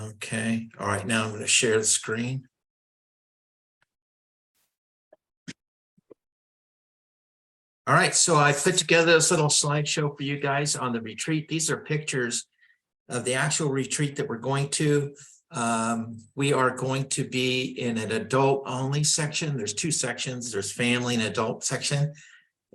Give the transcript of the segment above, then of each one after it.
Okay, all right, now I'm going to share the screen. All right, so I put together this little slideshow for you guys on the retreat. These are pictures of the actual retreat that we're going to. We are going to be in an adult only section. There's two sections. There's family and adult section.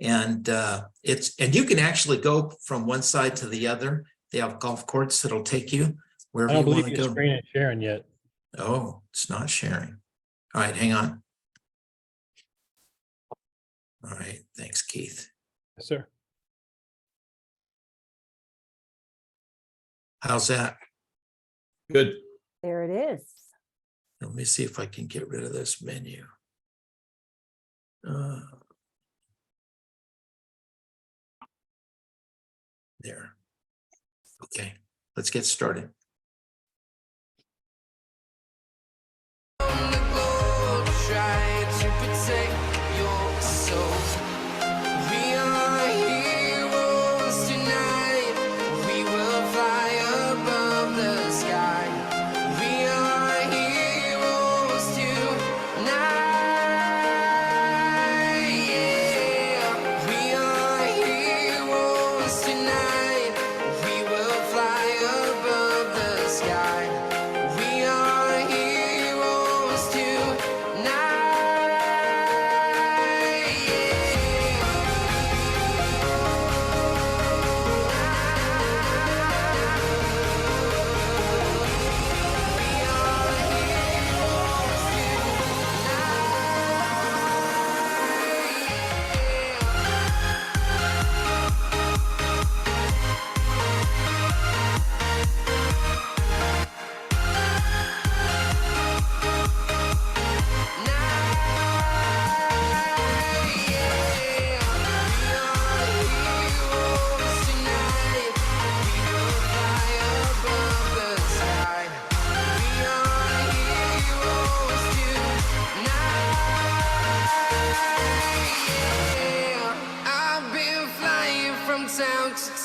And you can actually go from one side to the other. They have golf courts that'll take you wherever you want to go. Screen ain't sharing yet. Oh, it's not sharing. All right, hang on. All right, thanks, Keith. Yes, sir. How's that? Good. There it is. Let me see if I can get rid of this menu. There. Okay, let's get started.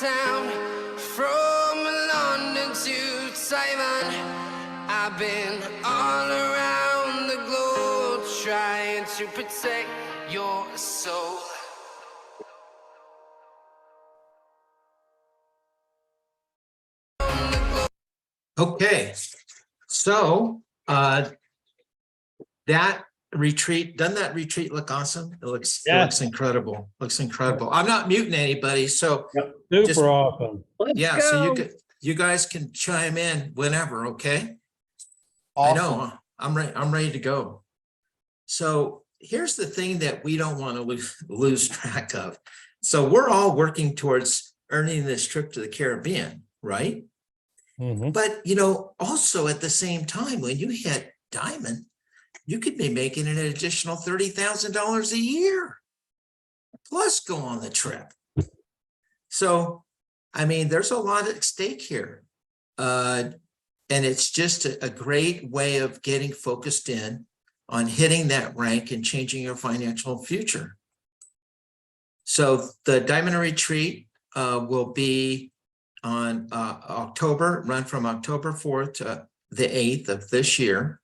Town, from London to Taiwan, I've been all around the globe trying to protect your soul. Okay, so that retreat, doesn't that retreat look awesome? It looks, Yeah. It looks incredible. Looks incredible. I'm not muting anybody, so Super Just- awesome. yeah, so you guys can chime in whenever, okay? Awesome. I know, I'm ready to go. So here's the thing that we don't want to lose track of. So we're all working towards earning this trip to the Caribbean, right? Mhm. But, also at the same time, when you hit diamond, you could be making an additional $30,000 a year, plus go on the trip. So, I mean, there's a lot at stake here. And it's just a great way of getting focused in on hitting that rank and changing your financial future. So the Diamond Retreat will be on run from October 4th to the 8th of this year.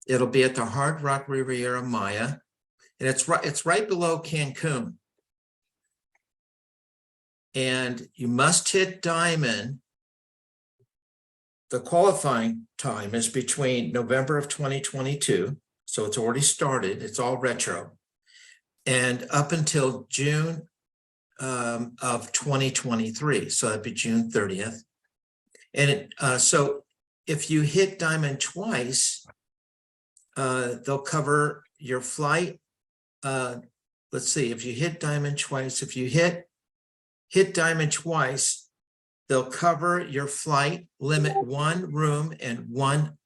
It'll be at the Hard Rock Riviera Maya, and it's right below Cancun. And you must hit diamond. The qualifying time is between November of 2022, so it's already started, it's all retro, and up until June of 2023, so that'd be June 30th. And so if you hit diamond twice, they'll cover your flight. Let's see, if you hit diamond twice, if you hit diamond twice, they'll cover your flight, limit one room and one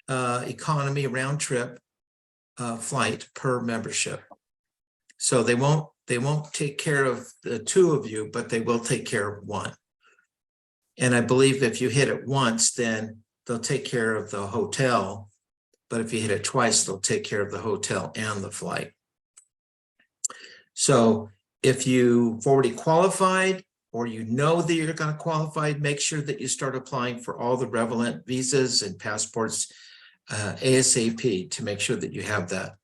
economy round trip flight per membership. So they won't take care of the two of you, but they will take care of one. And I believe if you hit it once, then they'll take care of the hotel. But if you hit it twice, they'll take care of the hotel and the flight. So if you've already qualified, or you know that you're going to qualify, make sure that you start applying for all the relevant visas and passports ASAP to make sure that you have that.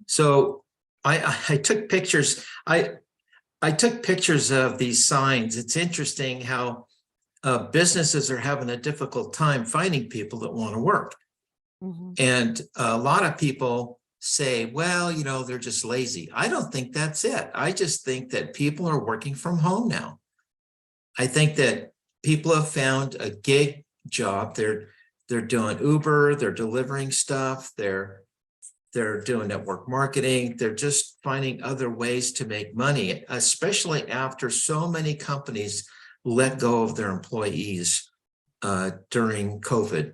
So I took pictures. I took pictures of these signs. It's interesting how businesses are having a difficult time finding people that want to work. And a lot of people say, well, you know, they're just lazy. I don't think that's it. I just think that people are working from home now. I think that people have found a gig job. They're doing Uber, they're delivering stuff, they're doing network marketing. They're just finding other ways to make money, especially after so many companies let go of their employees during COVID.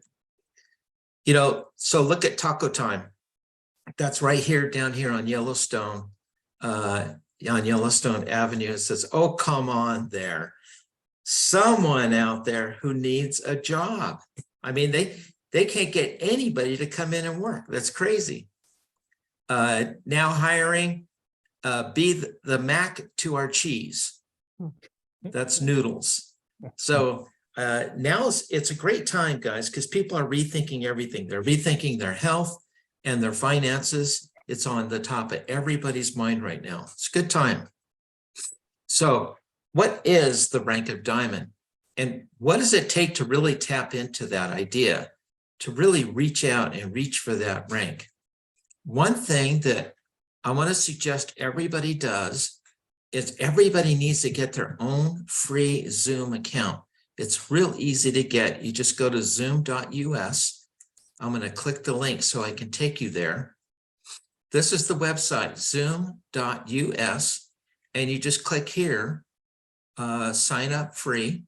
You know, so look at Taco Time. That's right here, down here on Yellowstone Avenue. It says, oh, come on there. Someone out there who needs a job. I mean, they can't get anybody to come in and work. That's crazy. Now hiring, be the Mac to our cheese. That's noodles. So now it's a great time, guys, because people are rethinking everything. They're rethinking their health and their finances. It's on the top of everybody's mind right now. It's a good time. So what is the rank of diamond? And what does it take to really tap into that idea, to really reach out and reach for that rank? One thing that I want to suggest everybody does is everybody needs to get their own free Zoom account. It's real easy to get. You just go to zoom.us. I'm going to click the link so I can take you there. This is the website, zoom.us, and you just click here, sign up free.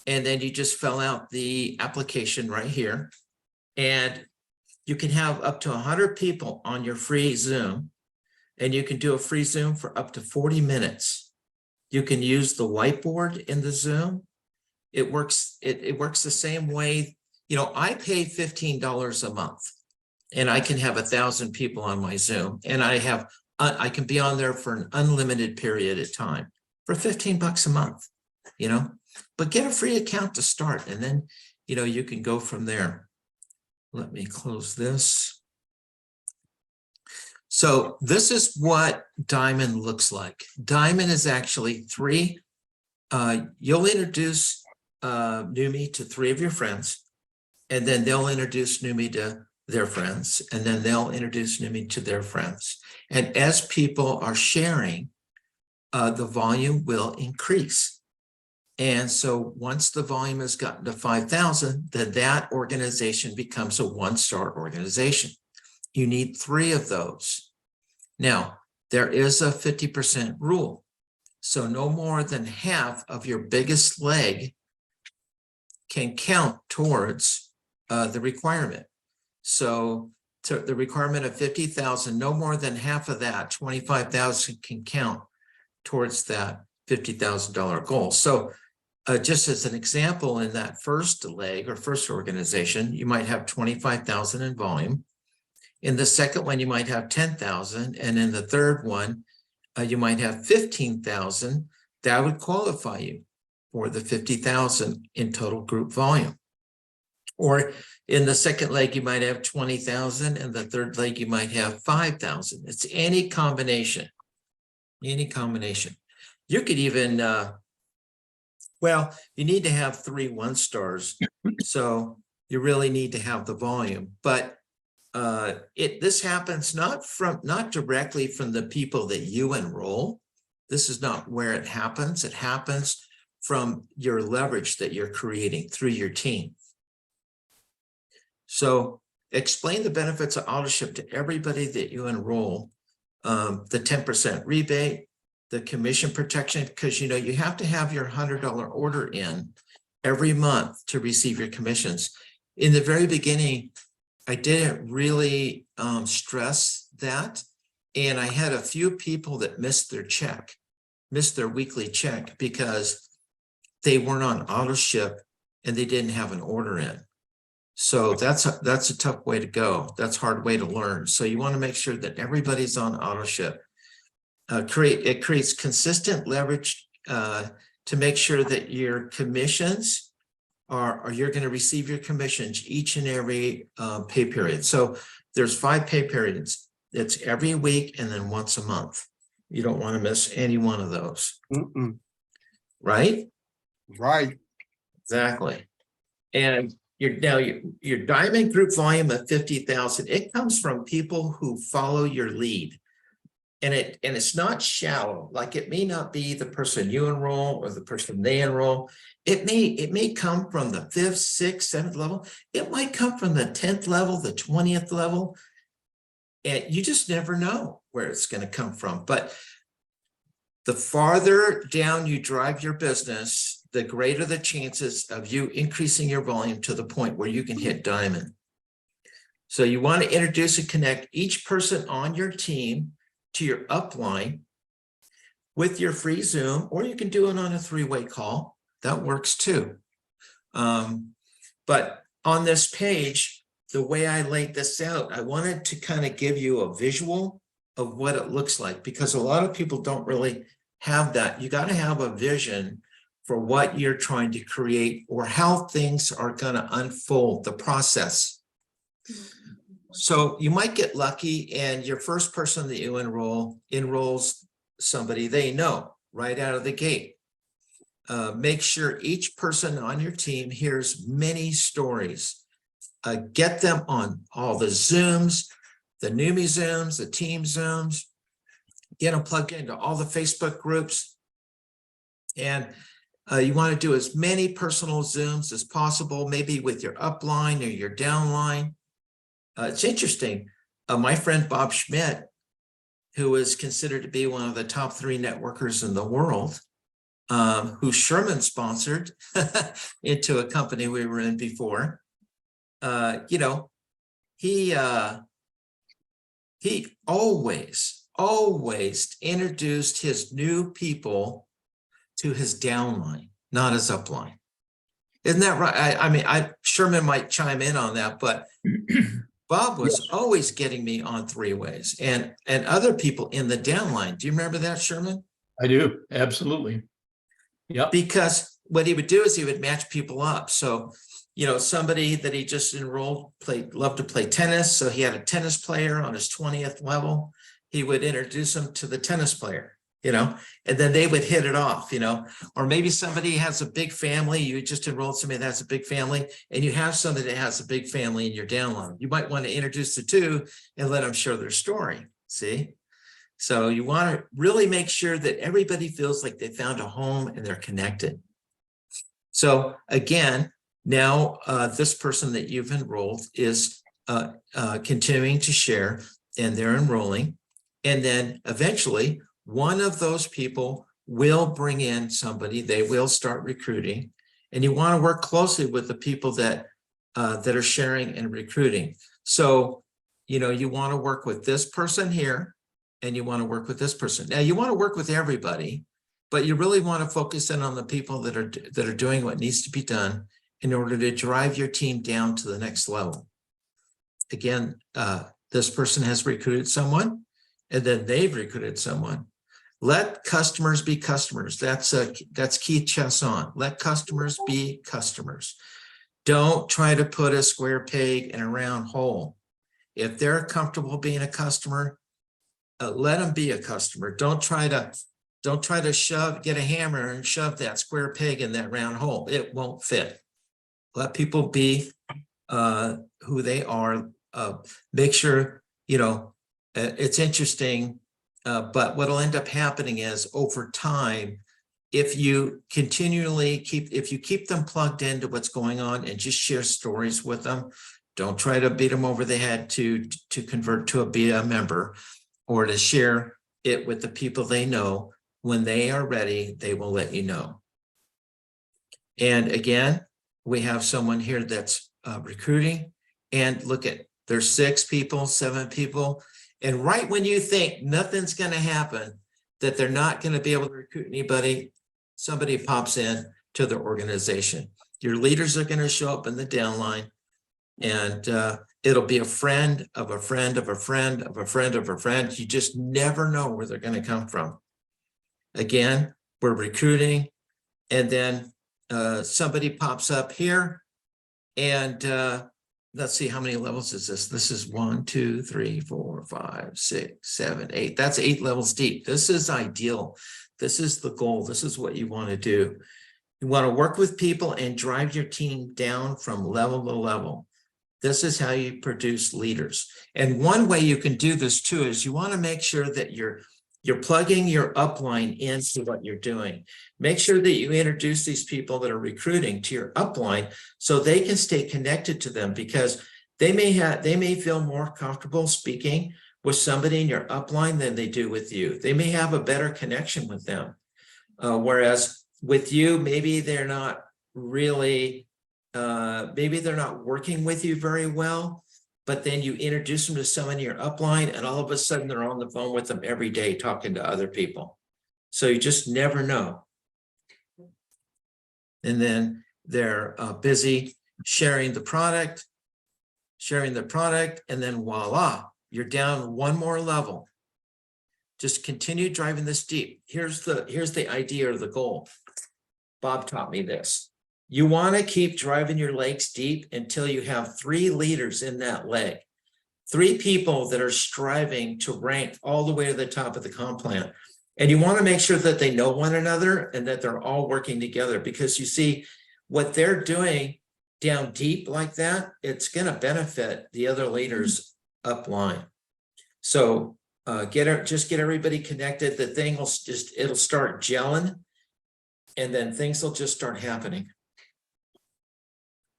And then you just fill out the application right here. And you can have up to 100 people on your free Zoom, and you can do a free Zoom for up to 40 minutes. You can use the whiteboard in the Zoom. It works the same way. You know, I pay $15 a month, and I can have 1,000 people on my Zoom, and I can be on there for an unlimited period of time for $15 a month, you know, but get a free account to start, and then, you know, you can go from there. Let me close this. So this is what Diamond looks like. Diamond is actually three. You'll introduce Numi to 3 of your friends, and then they'll introduce Numi to their friends, and then they'll introduce Numi to their friends. And as people are sharing, the volume will increase. And so once the volume has gotten to 5,000, then that organization becomes a 1-star organization. You need 3 of those. Now, there is a 50% rule. So no more than half of your biggest leg can count towards the requirement. So to the requirement of 50,000, no more than half of that, 25,000, can count towards that $50,000 goal. So just as an example, in that first leg or first organization, you might have 25,000 in volume. In the second one, you might have 10,000. And in the third one, you might have 15,000. That would qualify you for the 50,000 in total group volume. Or in the second leg, you might have 20,000. And the third leg, you might have 5,000. It's any combination, any combination. You could even, well, you need to have 3 1-stars. So you really need to have the volume, but this happens not directly from the people that you enroll. This is not where it happens. It happens from your leverage that you're creating through your team. So explain the benefits of autoship to everybody that you enroll. The 10% rebate, the commission protection, because, you know, you have to have your $100 order in every month to receive your commissions. In the very beginning, I didn't really stress that. And I had a few people that missed their weekly check because they weren't on auto ship and they didn't have an order in. So that's a tough way to go. That's a hard way to learn. So you want to make sure that everybody's on auto ship. creates consistent leverage to make sure that your commissions are you're going to receive your commissions each and every pay period. So there's 5 pay periods. It's every week and then once a month. You don't want to miss any one of those, right? Right. Exactly. And your diamond group volume of 50,000, it comes from people who follow your lead. And it's not shallow, like it may not be the person you enroll or the person they enroll. It may come from the 5th, 6th, 7th level. It might come from the 10th level, the 20th level. And you just never know where it's going to come from. But the farther down you drive your business, the greater the chances of you increasing your volume to the point where you can hit diamond. So you want to introduce and connect each person on your team to your upline with your free Zoom, or you can do it on a 3-way call. That works too. But on this page, the way I laid this out, I wanted to kind of give you a visual of what it looks like, because a lot of people don't really have that. You got to have a vision for what you're trying to create or how things are going to unfold, the process. So you might get lucky and your first person that you enrolls somebody they know right out of the gate. Make sure each person on your team hears many stories. Get them on all the Zooms, the Newbie Zooms, the team Zooms. Get them plugged into all the Facebook groups. And you want to do as many personal Zooms as possible, maybe with your upline or your downline. It's interesting. My friend Bob Schmidt, who is considered to be one of the top 3 networkers in the world, who Sherman sponsored into a company we were in before, he always introduced his new people to his downline, not his upline. Isn't that right? I mean, Sherman might chime in on that, but Bob was always getting me on 3-ways and other people in the downline. Do you remember that, Sherman? I do. Absolutely. Yeah. Because what he would do is he would match people up. So, somebody that he just enrolled loved to play tennis. So he had a tennis player on his 20th level. He would introduce him to the tennis player, and then they would hit it off, or maybe somebody has a big family. You just enrolled somebody that has a big family, and you have somebody that has a big family in your downline. You might want to introduce the two and let them share their story. See? So you want to really make sure that everybody feels like they found a home and they're connected. So again, now this person that you've enrolled is continuing to share, and they're enrolling. And then eventually one of those people will bring in somebody, they will start recruiting, and you want to work closely with the people that are sharing and recruiting. So, you want to work with this person here, and you want to work with this person. Now you want to work with everybody, but you really want to focus in on the people that are doing what needs to be done in order to drive your team down to the next level. Again, this person has recruited someone, and then they've recruited someone. Let customers be customers. That's key chess on. Let customers be customers. Don't try to put a square peg in a round hole. If they're comfortable being a customer, let them be a customer. Don't try to get a hammer and shove that square peg in that round hole. It won't fit. Let people be who they are. Make sure, it's interesting, but what'll end up happening is over time, if you keep them plugged into what's going on and just share stories with them, don't try to beat them over the head to convert to be a member, or to share it with the people they know. When they are ready, they will let you know. And again, we have someone here that's recruiting, and look at, there's 6 people, 7 people. And right when you think nothing's going to happen, that they're not going to be able to recruit anybody, somebody pops in to the organization. Your leaders are going to show up in the downline, and It'll be a friend of a friend of a friend of a friend of a friend. You just never know where they're going to come from. Again, we're recruiting, and then somebody pops up here, and let's see, how many levels is this? This is 1, 2, 3, 4, 5, 6, 7, 8. That's 8 levels deep. This is ideal. This is the goal. This is what you want to do. You want to work with people and drive your team down from level to level. This is how you produce leaders. And one way you can do this too is you want to make sure that you're plugging your upline into what you're doing. Make sure that you introduce these people that are recruiting to your upline so they can stay connected to them, because they may feel more comfortable speaking with somebody in your upline than they do with you. They may have a better connection with them. Whereas with you, maybe they're not really, maybe they're not working with you very well, but then you introduce them to someone in your upline and all of a sudden they're on the phone with them every day talking to other people. So you just never know. And then they're busy sharing the product, and then voila, you're down one more level. Just continue driving this deep. Here's the idea or the goal. Bob taught me this. You want to keep driving your legs deep until you have 3 leaders in that leg. 3 people that are striving to rank all the way to the top of the comp plan. And you want to make sure that they know one another and that they're all working together, because you see what they're doing down deep like that, it's going to benefit the other leaders upline. So just get everybody connected. The thing will it'll start gelling, and then things will just start happening.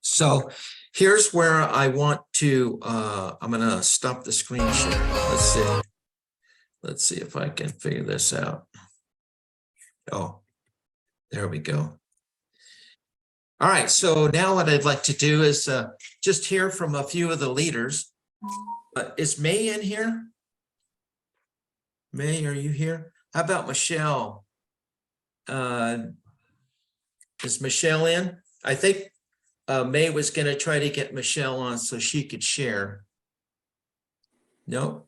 So here's where I want to, I'm going to stop the screen share. Let's see if I can figure this out. Oh, there we go. All right, so now what I'd like to do is just hear from a few of the leaders. Is May in here? May, are you here? How about Michelle? Is Michelle in? I think May was going to try to get Michelle on so she could share. No.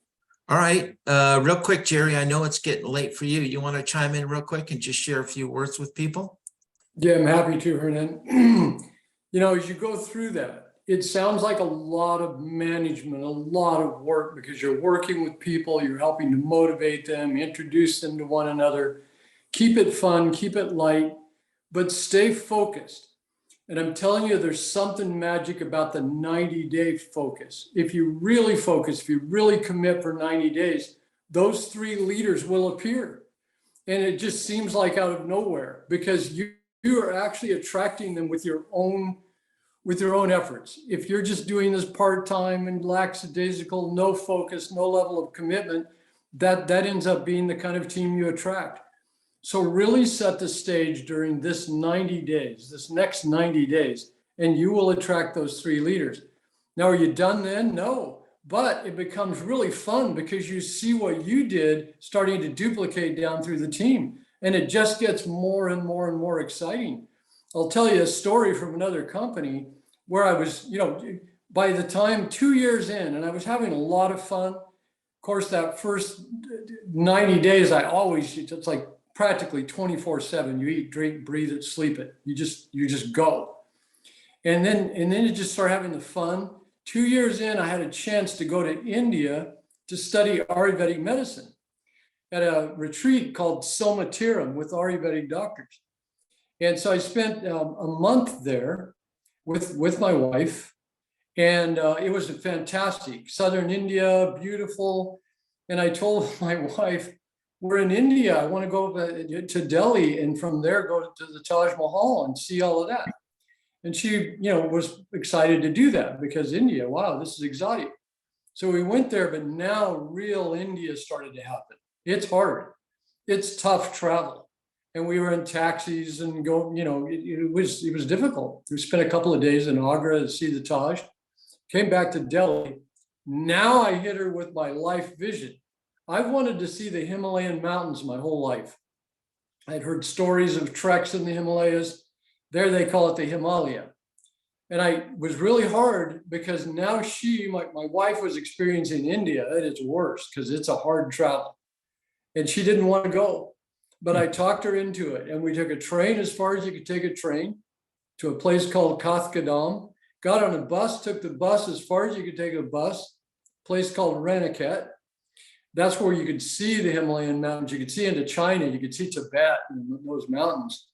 All right. Real quick, Jerry, I know it's getting late for you. You want to chime in real quick and just share a few words with people? Yeah, I'm happy to, Hernan. You know, as you go through that, it sounds like a lot of management, a lot of work, because you're working with people, you're helping to motivate them, introduce them to one another, keep it fun, keep it light, but stay focused. And I'm telling you, there's something magic about the 90-day focus. If you really focus, if you really commit for 90 days, those 3 leaders will appear. And it just seems like out of nowhere, because you are actually attracting them with your own efforts. If you're just doing this part-time and lackadaisical, no focus, no level of commitment, that ends up being the kind of team you attract. So really set the stage during this 90 days, this next 90 days, and you will attract those 3 leaders. Now, are you done then? No, but it becomes really fun because you see what you did starting to duplicate down through the team. And it just gets more and more and more exciting. I'll tell you a story from another company where I was, by the time 2 years in, and I was having a lot of fun. Of course, that first 90 days, it's like practically 24/7. You eat, drink, breathe it, sleep it. You just go. And then you just start having the fun. 2 years in, I had a chance to go to India to study Ayurvedic medicine at a retreat called Somatiram with Ayurvedic doctors. And so I spent a month there with my wife, and it was fantastic. Southern India, beautiful. And I told my wife, we're in India. I want to go to Delhi, and from there go to the Taj Mahal and see all of that. And she, was excited to do that because India, wow, this is exotic. So we went there, but now real India started to happen. It's hard. It's tough travel. And we were in taxis and it was difficult. We spent a couple of days in Agra to see the Taj, came back to Delhi. Now I hit her with my life vision. I've wanted to see the Himalayan mountains my whole life. I'd heard stories of treks in the Himalayas. There they call it the Himalaya. And I was really hard because now my wife was experiencing India at its worst because it's a hard travel. And she didn't want to go. But I talked her into it. And we took a train as far as you could take a train to a place called Kathgodam, got on a bus, took the bus as far as you could take a bus, place called Raniket. That's where you could see the Himalayan mountains. You could see into China, you could see Tibet and those mountains.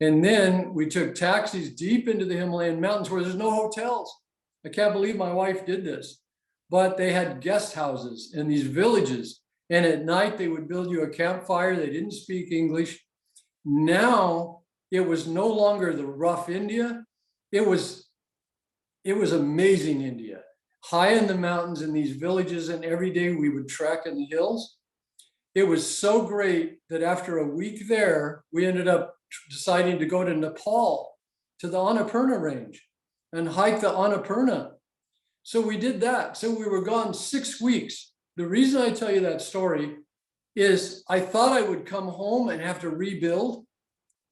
And then we took taxis deep into the Himalayan mountains where there's no hotels. I can't believe my wife did this, but they had guest houses in these villages. And at night they would build you a campfire. They didn't speak English. Now it was no longer the rough India. It was amazing India, high in the mountains in these villages. And every day we would trek in the hills. It was so great that after a week there, we ended up deciding to go to Nepal, to the Annapurna range and hike the Annapurna. So we did that. So we were gone 6 weeks. The reason I tell you that story is I thought I would come home and have to rebuild.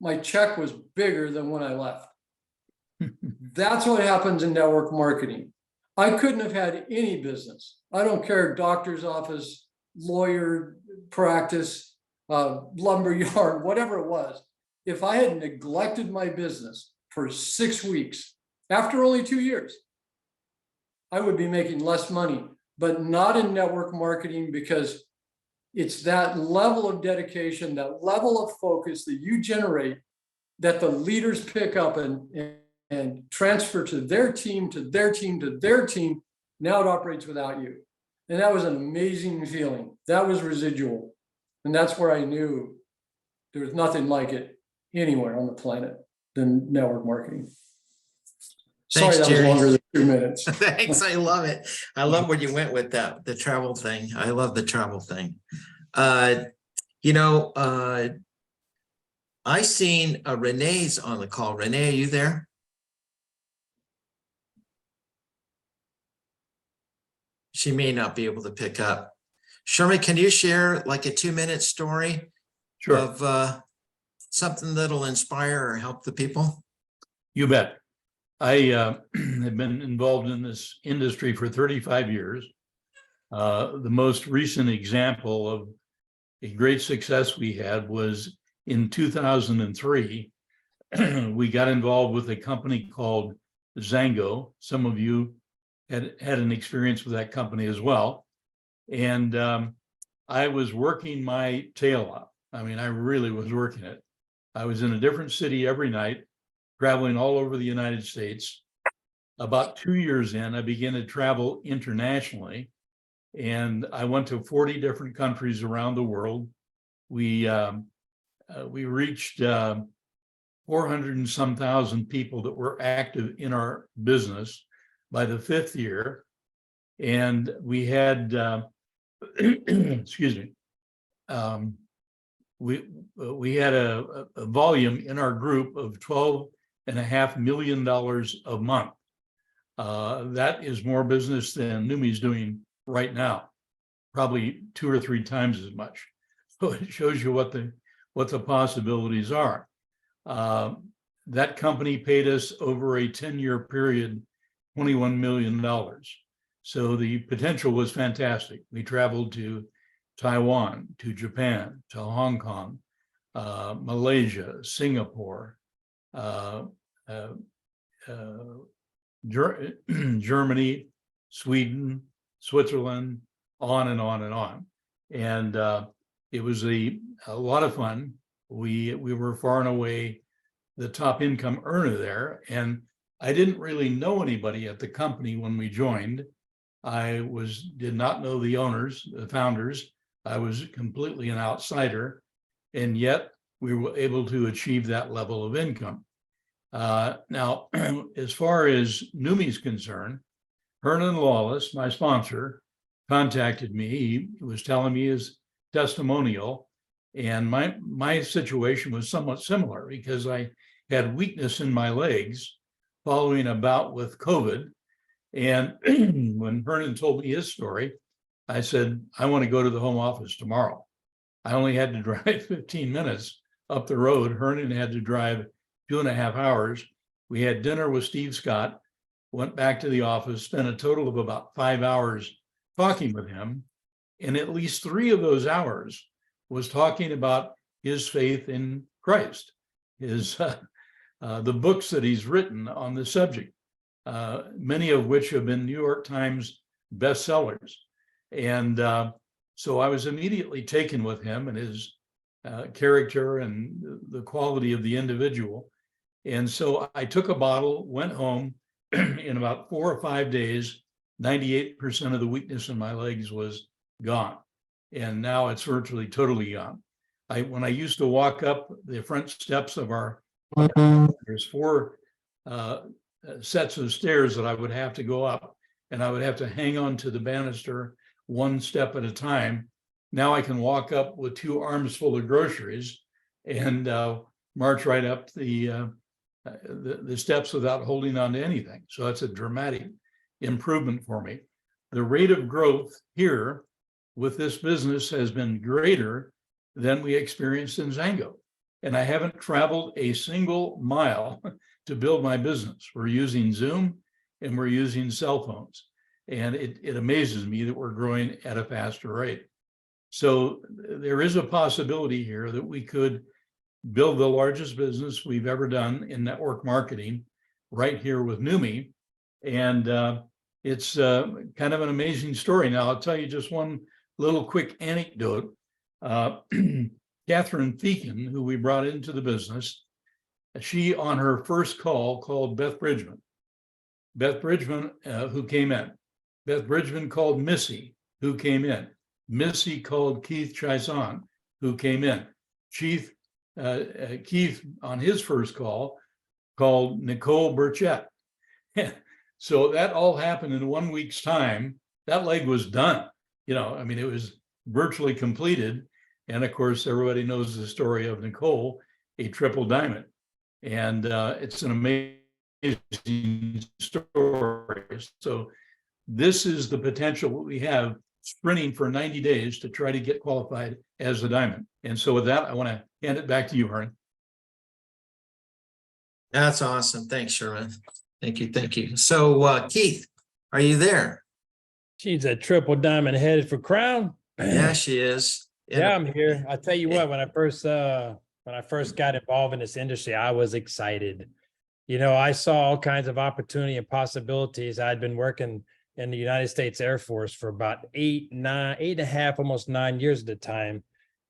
My check was bigger than when I left. That's what happens in network marketing. I couldn't have had any business. I don't care, doctor's office, lawyer practice, lumber yard, whatever it was. If I had neglected my business for 6 weeks, after only 2 years, I would be making less money, but not in network marketing, because it's that level of dedication, that level of focus that you generate that the leaders pick up and transfer to their team, to their team, to their team. Now it operates without you. And that was an amazing feeling. That was residual. And that's where I knew there was nothing like it anywhere on the planet than network marketing. Sorry, Thanks, that was Jerry. longer than 2 minutes. Thanks. I love it. I love where you went with that, the travel thing. I love the travel thing. I seen Renee's on the call. Renee, are you there? She may not be able to pick up. Sherman, can you share like a 2-minute story Sure. of something that'll inspire or help the people? You bet. I have been involved in this industry for 35 years. The most recent example of a great success we had was in 2003. We got involved with a company called Zango. Some of you had an experience with that company as well. And I was working my tail off. I mean, I really was working it. I was in a different city every night, traveling all over the United States. About 2 years in, I began to travel internationally, and I went to 40 different countries around the world. We reached 400 and some thousand people that were active in our business by the 5th year, and we had excuse me, we had a volume in our group of $12.5 million a month. That is more business than Numi's doing right now, probably 2 or 3 times as much. So it shows you what the possibilities are. That company paid us over a 10-year period, $21 million. So the potential was fantastic. We traveled to Taiwan, to Japan, to Hong Kong, Malaysia, Singapore, Germany, Sweden, Switzerland, on and on and on. And it was a lot of fun. We were far and away the top income earner there. And I didn't really know anybody at the company when we joined. I did not know the owners, the founders. I was completely an outsider, and yet we were able to achieve that level of income. Now, as far as Numi's concerned, Hernan Lawless, my sponsor, contacted me. He was telling me his testimonial, and my situation was somewhat similar because I had weakness in my legs following a bout with COVID. And when Hernan told me his story, I said, I want to go to the home office tomorrow. I only had to drive 15 minutes up the road. Hernan had to drive 2.5 hours. We had dinner with Steve Scott, went back to the office, spent a total of about 5 hours talking with him. And at least 3 of those hours was talking about his faith in Christ, the books that he's written on the subject, many of which have been New York Times bestsellers. And so I was immediately taken with him and his character and the quality of the individual. And so I took a bottle, went home. In about 4 or 5 days, 98% of the weakness in my legs was gone. And now it's virtually totally gone. When I used to walk up the front steps of our, there's 4 sets of stairs that I would have to go up, and I would have to hang on to the banister 1 step at a time. Now I can walk up with 2 arms full of groceries and march right up the steps without holding on to anything. So that's a dramatic improvement for me. The rate of growth here with this business has been greater than we experienced in Zango. And I haven't traveled a single mile to build my business. We're using Zoom and we're using cell phones. And it amazes me that we're growing at a faster rate. So there is a possibility here that we could build the largest business we've ever done in network marketing right here with Numi. And it's kind of an amazing story. Now, I'll tell you just one little quick anecdote. Catherine Feakin, who we brought into the business, she on her first call called Beth Bridgman. Beth Bridgman, who came in. Beth Bridgman called Missy, who came in. Missy called Keith Chison, who came in. Keith on his first call called Nicole Burchett. So that all happened in 1 week's time. That leg was done. I mean, it was virtually completed. And of course, everybody knows the story of Nicole, a triple diamond. And it's an amazing story. So this is the potential that we have, sprinting for 90 days to try to get qualified as a diamond. And so with that, I want to hand it back to you, Hernan. That's awesome. Thanks, Sherman. Thank you. Thank you. So Keith, are you there? She's a triple diamond headed for crown. Yeah, she is. Yeah, I'm here. I tell you what, when I first got involved in this industry, I was excited. I saw all kinds of opportunity and possibilities. I'd been working in the United States Air Force for about 8 and a half, almost 9 years at the time.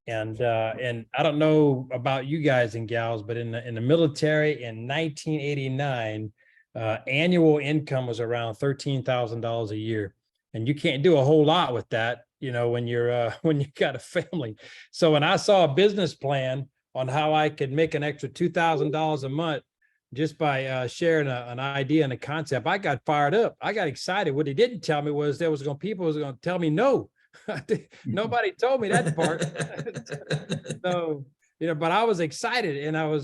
And I don't know about you guys and gals, but in the military in 1989, annual income was around $13,000 a year. And you can't do a whole lot with that, when you got a family. So when I saw a business plan on how I could make an extra $2,000 a month just by sharing an idea and a concept, I got fired up. I got excited. What they didn't tell me was people was going to tell me no. Nobody told me that part. So, but I was excited, and I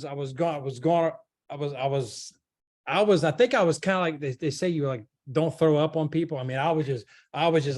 think I was kind of like they say, you like, don't throw up on people. I mean, I was just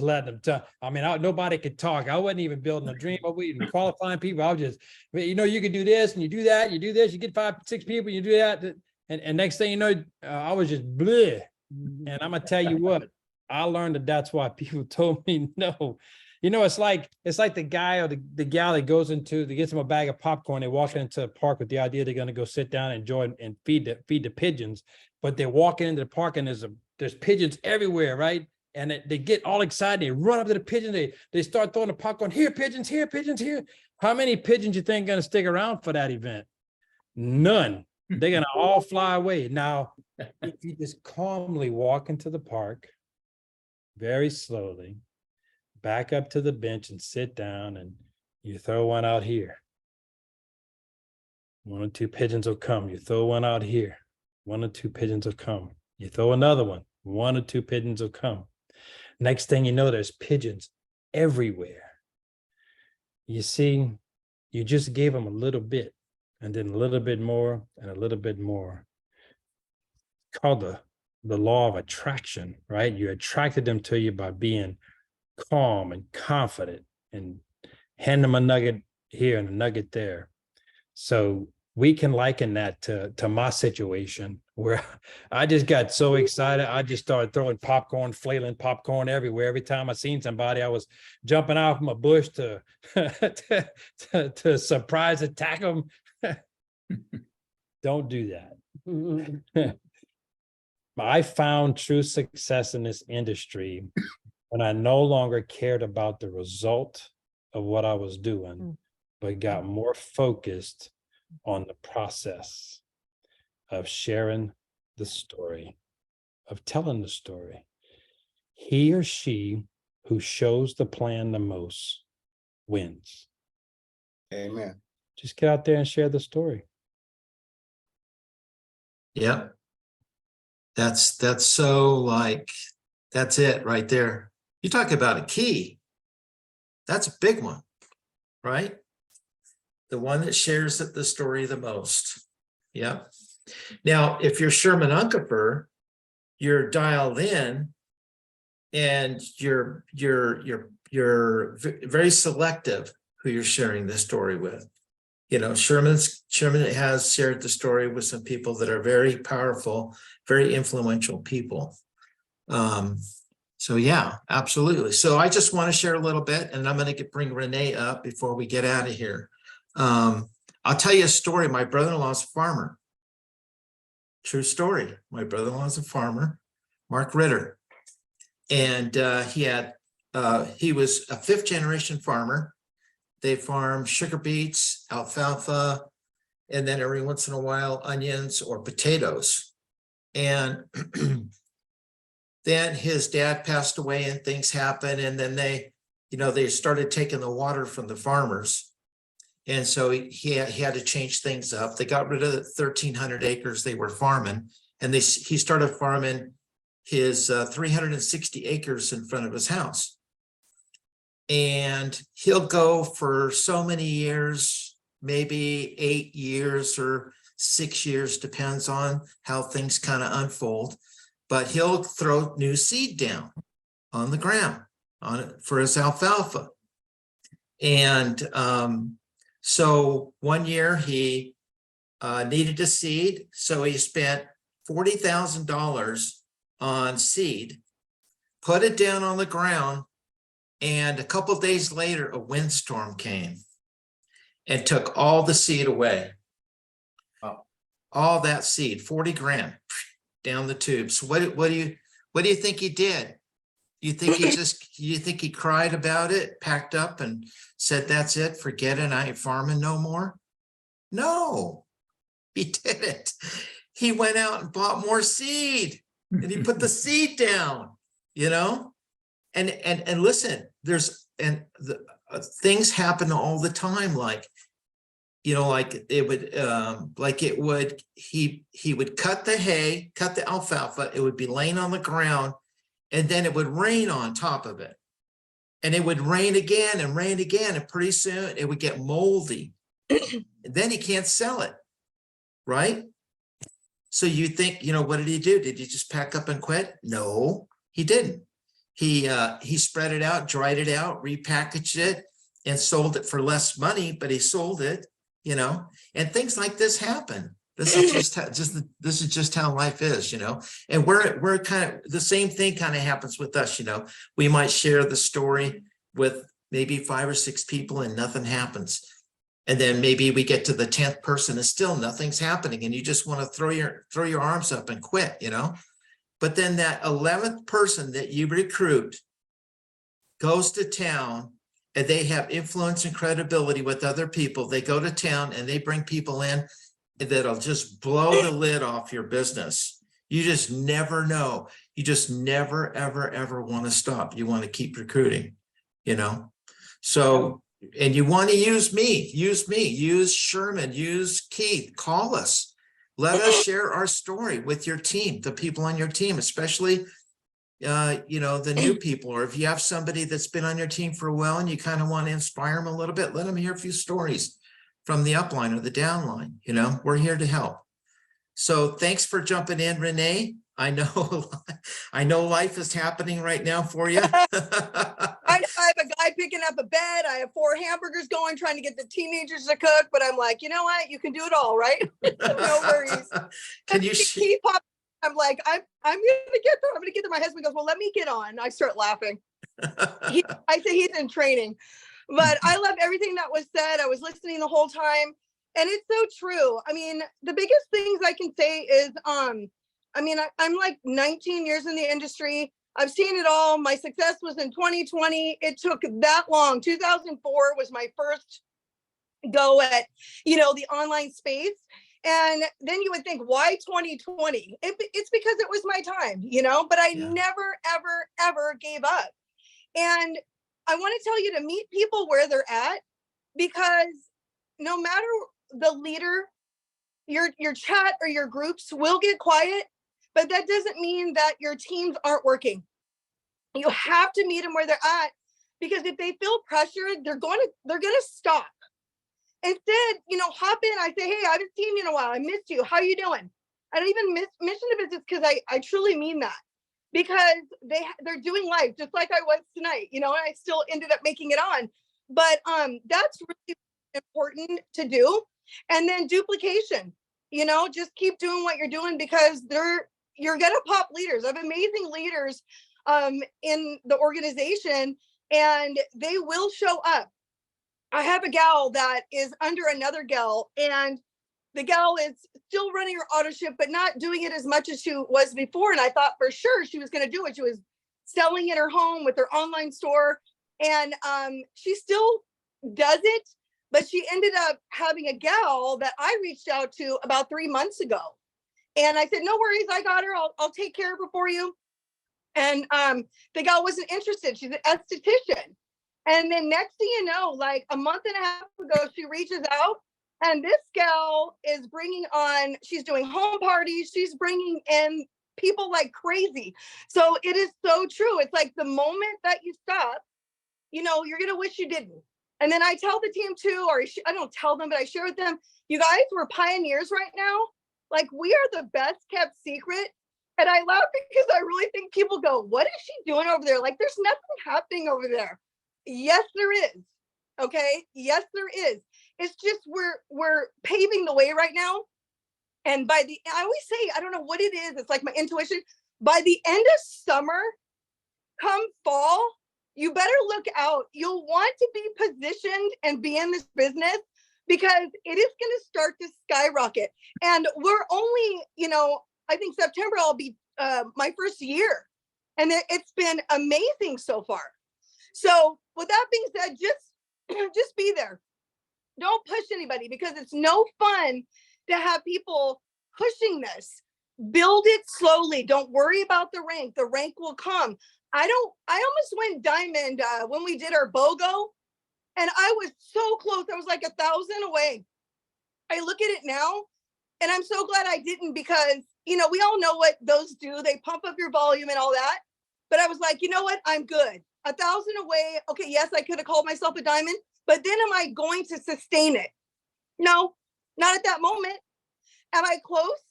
letting them talk. I mean, nobody could talk. I wasn't even building a dream. I wasn't even qualifying people. I was just, you could do this and you do that, you do this, you get 5, 6 people, you do that. And next thing you know, I was just bleh. And I'm going to tell you what, I learned that's why people told me no. It's like the guy or the gal that gets them a bag of popcorn. They walk into the park with the idea they're going to go sit down and enjoy and feed the pigeons. But they're walking into the park and there's pigeons everywhere, right? And they get all excited. They run up to the pigeons. They start throwing the popcorn. Here, pigeons, here, pigeons, here. How many pigeons you think are going to stick around for that event? None. They're going to all fly away. Now, if you just calmly walk into the park, very slowly, back up to the bench and sit down, and you throw one out here. 1 or 2 pigeons will come. You throw one out here. 1 or 2 pigeons will come. You throw another one. 1 or 2 pigeons will come. Next thing you know, there's pigeons everywhere. You see, you just gave them a little bit, and then a little bit more, and a little bit more. It's called the law of attraction, right? You attracted them to you by being calm and confident and hand them a nugget here and a nugget there. So we can liken that to my situation where I just got so excited. I just started throwing popcorn, flailing popcorn everywhere. Every time I seen somebody, I was jumping out from a bush to to surprise attack them. Don't do that. I found true success in this industry when I no longer cared about the result of what I was doing, but got more focused on the process of sharing the story, of telling the story. He or she who shows the plan the most wins. Amen. Just get out there and share the story. Yep. That's so like, that's it right there. You talk about a key. That's a big one, right? The one that shares the story the most. Yeah. Now, if you're Sherman Unkefer, you're dialed in and you're very selective who you're sharing this story with. You know, Sherman has shared the story with some people that are very powerful, very influential people. So yeah, absolutely. So I just want to share a little bit, and I'm going to bring Renee up before we get out of here. I'll tell you a story. My brother-in-law's a farmer. True story. My brother-in-law's a farmer, Mark Ritter. And he was a 5th-generation farmer. They farm sugar beets, alfalfa, and then every once in a while, onions or potatoes. And then his dad passed away and things happened. And then they started taking the water from the farmers. And so he had to change things up. They got rid of the 1,300 acres they were farming. And he started farming his 360 acres in front of his house. And he'll go for so many years, maybe 8 years or 6 years, depends on how things kind of unfold. But he'll throw new seed down on the ground for his alfalfa. And so one year he needed a seed. So he spent $40,000 on seed, put it down on the ground. And a couple of days later, a windstorm came and took all the seed away. Wow. All that seed, 40 grand down the tube. So what do you think he did? You think he cried about it, packed up and said, that's it, forget it, I ain't farming no more? No, he didn't. He went out and bought more seed and he put the seed down, you know? And listen, things happen all the time. Like, you know, he would cut the hay, cut the alfalfa. It would be laying on the ground, and then it would rain on top of it, and it would rain again, and pretty soon it would get moldy. And then he can't sell it, right? So you think, you know, what did he do? Did he just pack up and quit? No, he didn't. He spread it out, dried it out, repackaged it, and sold it for less money, but he sold it, you know, and things like this happen. This is just how life is, you know, and we're kind of, the same thing kind of happens with us, you know. We might share the story with maybe 5 or 6 people and nothing happens. And then maybe we get to the 10th person and still nothing's happening. And you just want to throw your arms up and quit, you know. But then that 11th person that you recruit goes to town, and they have influence and credibility with other people. They go to town and they bring people in that'll just blow the lid off your business. You just never know. You just never, ever, ever want to stop. You want to keep recruiting, you know? So, and you want to use me, use Sherman, use Keith, call us. Let us share our story with your team, the people on your team, especially, you know, the new people, or if you have somebody that's been on your team for a while and you kind of want to inspire them a little bit, let them hear a few stories from the upline or the downline. You know, we're here to help. So thanks for jumping in, Renee. I know life is happening right now for you. I have a guy guy picking up a bed. I have 4 hamburgers going, trying to get the teenagers to cook. But I'm like, you know what? You can do it all, right? No worries. Can you see? He popped. I'm like, I'm gonna get there. I'm gonna get there. My husband goes, well, let me get on. I start laughing. I say he's in training, but I loved everything that was said. I was listening the whole time, and it's so true. I mean, the biggest things I can say is, I mean, I'm like 19 years in the industry. I've seen it all. My success was in 2020. It took that long. 2004 was my first go at, you know, the online space. And then you would think, why 2020? It's because it was my time, you know, but I never, ever, ever gave up. And I want to tell you to meet people where they're at, because no matter the leader, your chat or your groups will get quiet, but that doesn't mean that your teams aren't working. You have to meet them where they're at, because if they feel pressured, they're going to stop. Instead, you know, hop in. I say, hey, I haven't seen you in a while. I missed you. How you doing? I don't even mention the business, because I truly mean that, because they're doing life just like I was tonight, you know, and I still ended up making it on. But that's really important to do. And then duplication, you know, just keep doing what you're doing, because you're gonna pop leaders. I have amazing leaders in the organization, and they will show up. I have a gal that is under another gal, and the gal is still running her auto ship, but not doing it as much as she was before. And I thought for sure she was going to do it. She was selling in her home with her online store, and she still does it, but she ended up having a gal that I reached out to about 3 months ago. And I said, no worries, I got her. I'll take care of her for you. And the gal wasn't interested. She's an esthetician. And then next thing you know, like a month and a half ago, she reaches out, and this gal is bringing on, she's doing home parties. She's bringing in people like crazy. So it is so true. It's like the moment that you stop, you know, you're going to wish you didn't. And then I tell the team too, or I don't tell them, but I share with them, you guys, we're pioneers right now. Like, we are the best kept secret. And I laugh because I really think people go, what is she doing over there? Like, there's nothing happening over there. Yes, there is. Okay. Yes, there is. It's just we're paving the way right now. And I always say, I don't know what it is. It's like my intuition. By the end of summer, come fall, you better look out. You'll want to be positioned and be in this business, because it is going to start to skyrocket. And we're only, you know, I think September I'll be my first year. And it's been amazing so far. So with that being said, just be there. Don't push anybody, because it's no fun to have people pushing this. Build it slowly. Don't worry about the rank. The rank will come. I almost went diamond when we did our BOGO, and I was so close. I was like 1,000 away. I look at it now, and I'm so glad I didn't, because, you know, we all know what those do. They pump up your volume and all that. But I was like, you know what? I'm good. 1,000 away. Okay, yes, I could have called myself a diamond, but then am I going to sustain it? No, not at that moment. Am I close?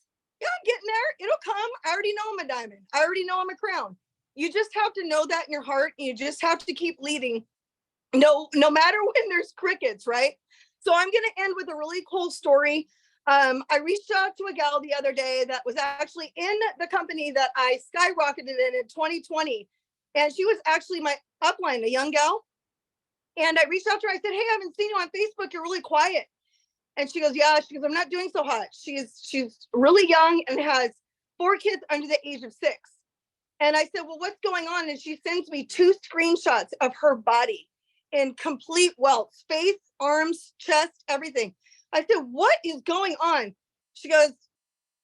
Yeah, I'm getting there. It'll come. I already know I'm a diamond. I already know I'm a crown. You just have to know that in your heart. And you just have to keep leading. No matter when there's crickets, right? So I'm going to end with a really cool story. I reached out to a gal the other day that was actually in the company that I skyrocketed in 2020. And she was actually my upline, a young gal. And I reached out to her. I said, hey, I haven't seen you on Facebook. You're really quiet. And she goes, yeah. She goes, I'm not doing so hot. She's really young and has 4 kids under the age of 6. And I said, well, what's going on? And she sends me 2 screenshots of her body in complete welts, face, arms, chest, everything. I said, what is going on? She goes,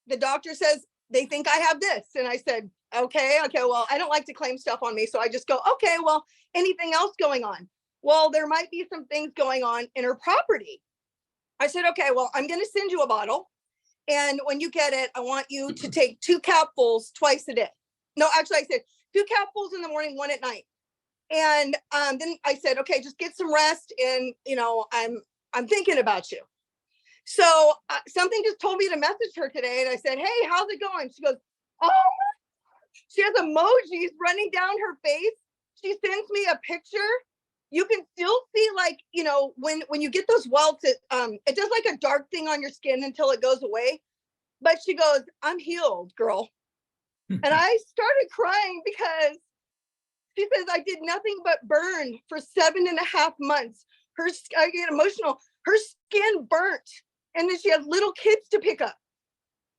the doctor says they think I have this. And I said, okay, well, I don't like to claim stuff on me. So I just go, okay, well, anything else going on? Well, there might be some things going on in her property. I said, okay, well, I'm going to send you a bottle. And when you get it, I want you to take 2 capfuls twice a day. No, actually, I said 2 capfuls in the morning, 1 at night. And then I said, okay, just get some rest. And, you know, I'm thinking about you. So something just told me to message her today. And I said, hey, how's it going? She goes, oh, she has emojis running down her face. She sends me a picture you can still see like, you know, when you get those welts, it does like a dark thing on your skin until it goes away. But she goes, I'm healed, girl. And I started crying because she says, I did nothing but burn for 7.5 months. I get emotional. Her skin burnt. And then she had little kids to pick up.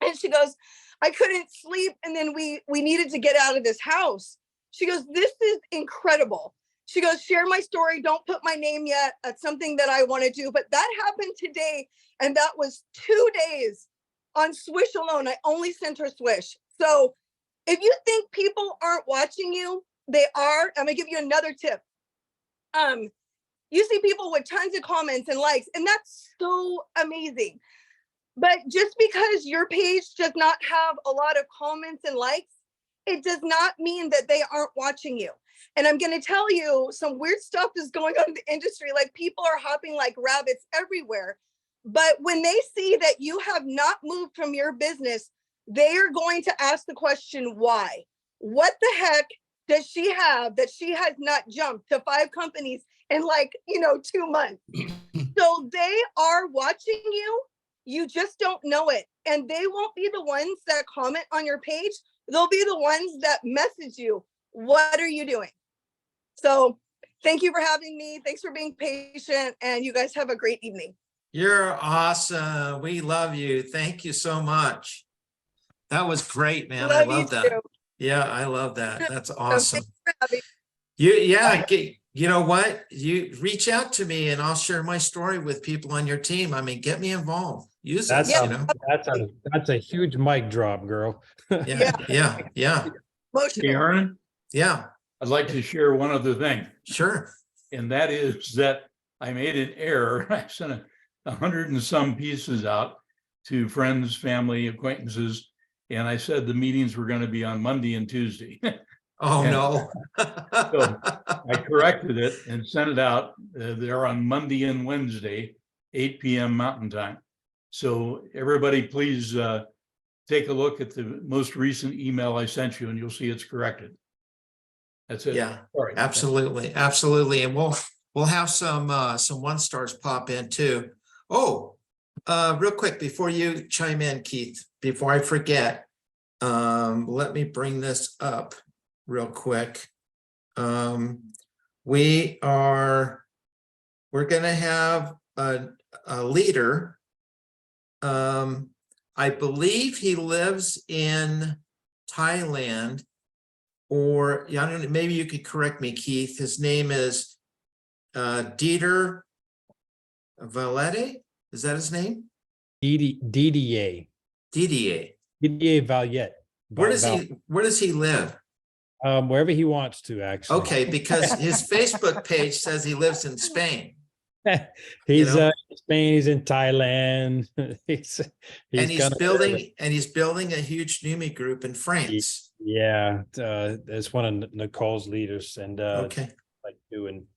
And she goes, I couldn't sleep. And then we needed to get out of this house. She goes, this is incredible. She goes, share my story. Don't put my name yet. That's something that I want to do. But that happened today. And that was 2 days on Swish alone. I only sent her Swish. So if you think people aren't watching you, they are. I'm gonna give you another tip. You see people with tons of comments and likes, and that's so amazing. But just because your page does not have a lot of comments and likes, it does not mean that they aren't watching you. And I'm going to tell you, some weird stuff is going on in the industry. Like, people are hopping like rabbits everywhere. But when they see that you have not moved from your business, they are going to ask the question, why? What the heck does she have that she has not jumped to 5 companies in, like, 2 months? So they are watching you. You just don't know it. And they won't be the ones that comment on your page. They'll be the ones that message you. What are you doing? So thank you for having me. Thanks for being patient. And you guys have a great evening. You're awesome. We love you. Thank you so much. That was great, man. I love that. Too. Yeah, I love that. That's So awesome. thanks for having You know what? You reach out to me and I'll share my story with people on your team. I mean, get me involved. Use it, That's you know? a huge mic drop, girl. Yeah. Emotional. Hey, Arnon, Yeah, I'd like to share one other thing, sure. and that is that I made an error. I sent 100 and some pieces out to friends, family, acquaintances, and I said the meetings were going to be on Monday and Tuesday. Oh, Yeah. no. So I corrected it and sent it out. They're on Monday and Wednesday, 8 p.m. Mountain Time. So everybody, please take a look at the most recent email I sent you, and you'll see it's corrected. That's it. Yeah, Sorry. absolutely, absolutely. And we'll have some 1-stars pop in too. Oh, real quick before you chime in, Keith, before I forget, let me bring this up real quick. We're gonna have a leader. I believe he lives in Thailand, or I don't know, maybe you could correct me, Keith. His name is Dieter Valette. Is that his name? DDA Valiette. Where does he live? Wherever he wants to, actually. Okay, because his Facebook page says he lives in Spain. He's know? in Spain, he's in Thailand. he's building a huge NUMI group in France. Yeah, it's one of Nicole's leaders, and Okay. like doing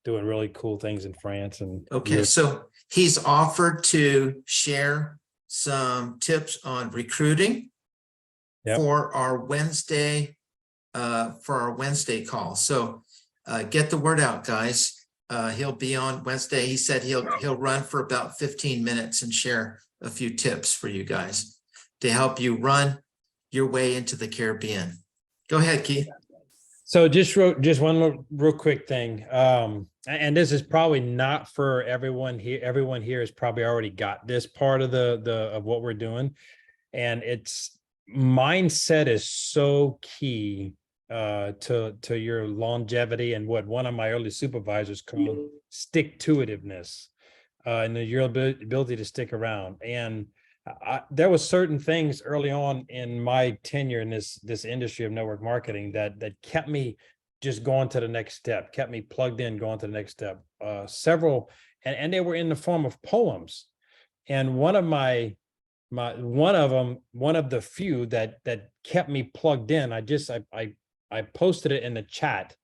really cool things in France. And Okay, so he's offered to share some tips on recruiting for our Wednesday call. So get the word out, guys. He'll be on Wednesday. He said he'll run for about 15 minutes and share a few tips for you guys to help you run your way into the Caribbean. Go ahead, Keith. So just one real quick thing. And this is probably not for everyone here. Everyone here has probably already got this part of of what we're doing. And it's mindset is so key to your longevity, and what one of my early supervisors called stick-to-itiveness, and your ability to stick around. And there was certain things early on in my tenure in this industry of network marketing that kept me just going to the next step, kept me plugged in, going to the next step. Several, and they were in the form of poems. And one of the few that kept me plugged in, I posted it in the chat,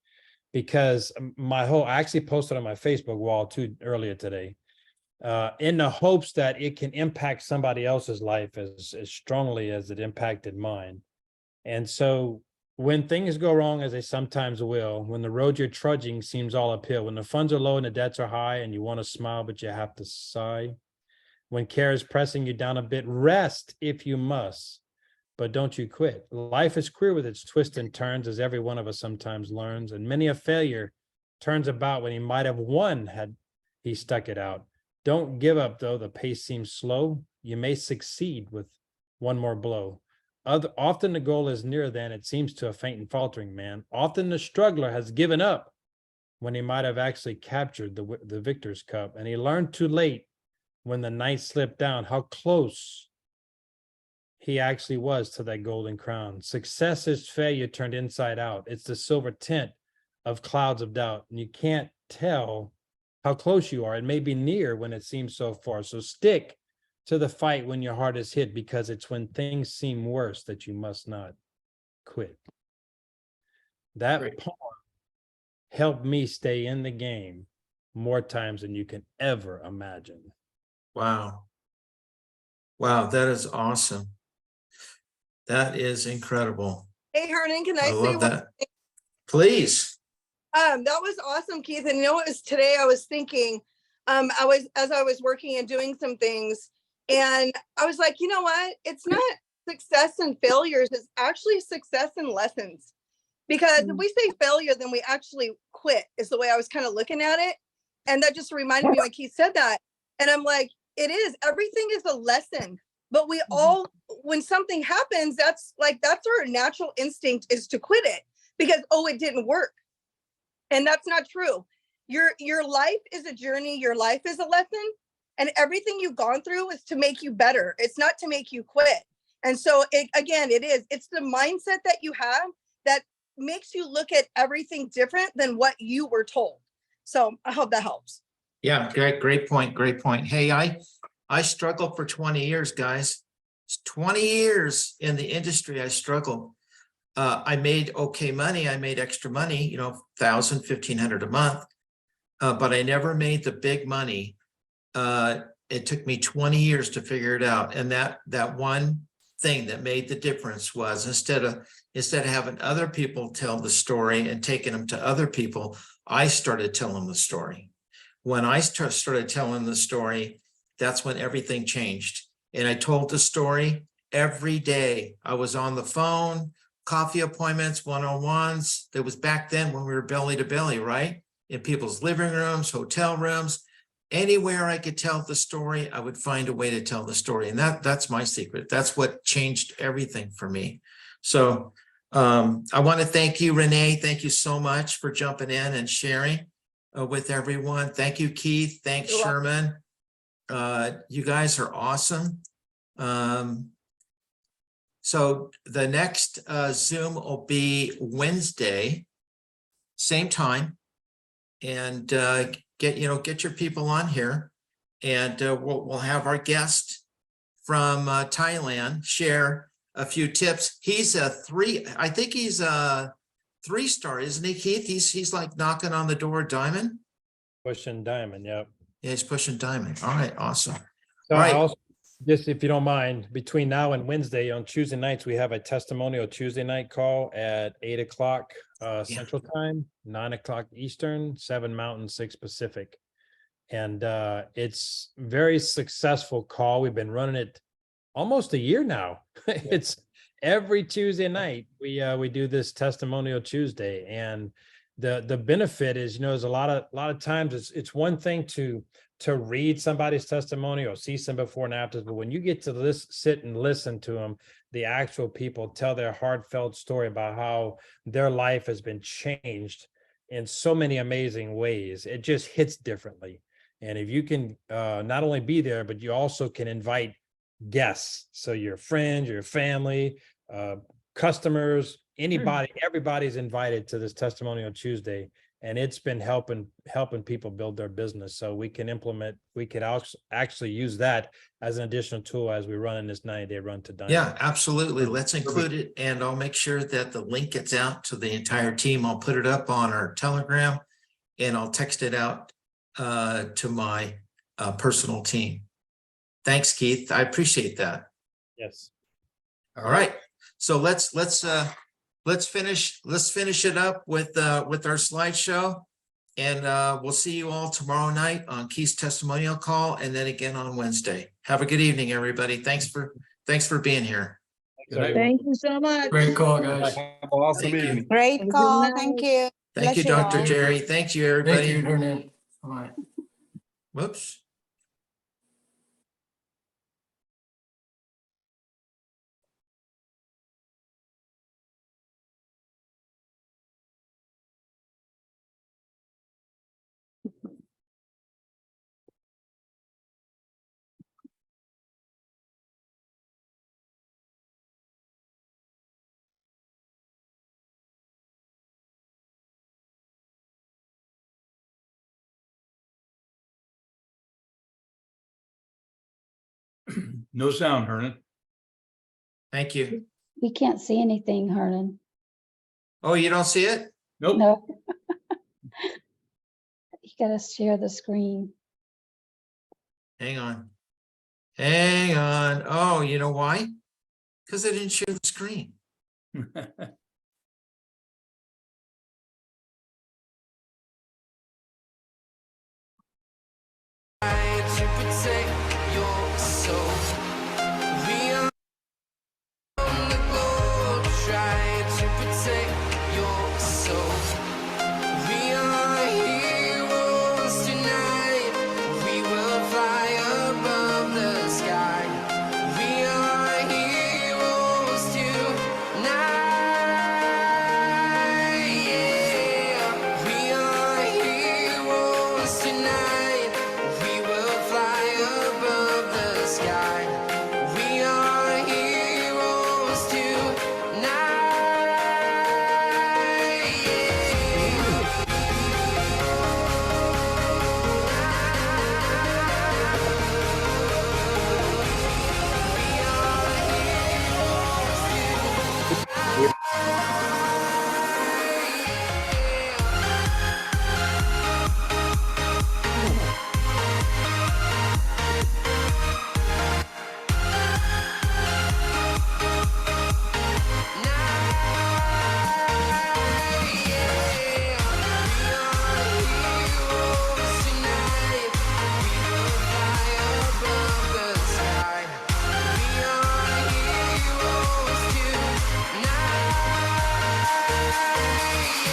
because I actually posted on my Facebook wall too earlier today, in the hopes that it can impact somebody else's life as strongly as it impacted mine. And so When things go wrong, as they sometimes will, when the road you're trudging seems all uphill, when the funds are low and the debts are high and you want to smile, but you have to sigh, when care is pressing you down a bit, rest if you must, but don't you quit. Life is queer with its twists and turns, as every one of us sometimes learns, and many a failure turns about when he might have won had he stuck it out. Don't give up, though the pace seems slow. You may succeed with one more blow. Often the goal is nearer than it seems to a faint and faltering man. Often the struggler has given up when he might have actually captured the victor's cup, and he learned too late when the night slipped down how close he actually was to that golden crown. Success is failure turned inside out. It's the silver tint of clouds of doubt, and you can't tell how close you are. It may be near when it seems so far. So stick to the fight when your heart is hit, because it's when things seem worse that you must not quit. That Great. poem helped me stay in the game more times than you can ever imagine. Wow. Wow, that is awesome. That is incredible. Hey, Hernan, can I I say love one? that. Please. That was awesome, Keith. And you know what was today? I was thinking, as I was working and doing some things, and I was like, you know what? It's not success and failures, it's actually success and lessons. Because if we say failure, then we actually quit, is the way I was kind of looking at it. And that just reminded me when Keith said that. And I'm like, it is, everything is a lesson. But we all, when something happens, that's our natural instinct is to quit it because, oh, it didn't work. And that's not true. Your life is a journey. Your life is a lesson. And everything you've gone through is to make you better. It's not to make you quit. And so it's the mindset that you have that makes you look at everything different than what you were told. So I hope that helps. Yeah, great point. Great point. Hey, I struggled for 20 years, guys. It's 20 years in the industry. I struggled. I made okay money. I made extra money, you know, $1,000, $1,500 a month. But I never made the big money. It took me 20 years to figure it out. And that one thing that made the difference was instead of having other people tell the story and taking them to other people, I started telling the story. When I started telling the story, that's when everything changed. And I told the story every day. I was on the phone, coffee appointments, one-on-ones. That was back then when we were belly to belly, right? In people's living rooms, hotel rooms, anywhere I could tell the story, I would find a way to tell the story. And that's my secret. That's what changed everything for me. So I want to thank you, Renee. Thank you so much for jumping in and sharing with everyone. Thank you, Keith. Thanks, You're welcome. Sherman. You guys are awesome. So the next Zoom will be Wednesday, same time, and get your people on here, and we'll have our guest from Thailand share a few tips. He's I think he's a 3-star, isn't he, Keith? He's like knocking on the door, diamond. Pushing diamond, yep. Yeah, he's pushing diamond. All right, awesome. So All right. I also, just if you don't mind, between now and Wednesday on Tuesday nights, we have a testimonial Tuesday night call at 8 o'clock Central Time, 9 o'clock Eastern, 7 Mountain, 6 Pacific. And it's very successful call. We've been running it almost a year now. It's every Tuesday night we do this testimonial Tuesday, and the benefit is, there's a lot of times it's one thing to read somebody's testimony or see some before and afters, but when you get to sit and listen to them, the actual people tell their heartfelt story about how their life has been changed in so many amazing ways, it just hits differently. And if you can not only be there, but you also can invite guests, so your friends, your family, customers, anybody, everybody's invited to this testimonial Tuesday, and it's been helping people build their business. So we can actually use that as an additional tool as we run in this 90-day run to diamond. Yeah, absolutely. Let's include it, and I'll make sure that the link gets out to the entire team. I'll put it up on our Telegram, and I'll text it out to my personal team. Thanks, Keith. I appreciate that. Yes. All right. So let's let's finish it up with our slideshow. And we'll see you all tomorrow night on Keith's testimonial call, and then again on Wednesday. Have a good evening, everybody. Thanks for being here. Good night. Thank you so much. Great call, guys. Have an awesome Thank you. evening. Great Good call. night. Thank you. Thank you, Bless you Dr. all. Jerry. Thank you, Thank everybody. you, Hernan. Bye. Whoops. No sound, Hernan. Thank you. We can't see anything, Hernan. Oh, you don't see it? Nope. No. You gotta share the screen. Hang on. Hang on. Oh, you know why? Because I didn't share the screen. Trying to protect your soul. We are on the globe, trying to protect your soul. We are heroes tonight. We will fly above the sky. We are heroes tonight. Yeah. We are heroes tonight. We will fly above the sky. We are heroes tonight.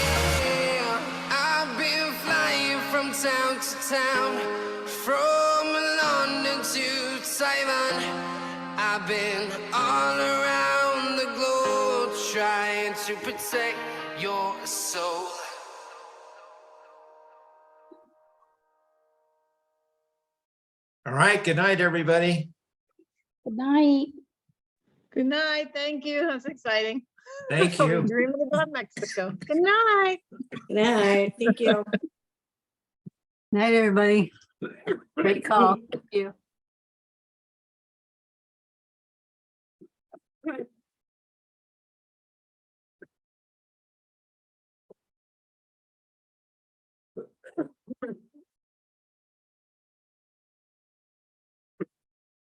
Yeah. I've been flying from town to town, from London to Taiwan. I've been all around the globe trying to protect your soul. All right. Good night, everybody. Good night. Good night. Thank you. That's exciting. Thank We're you. dreaming about Mexico. Good night. Good night. Thank you. Night, everybody. Great call. Thank you.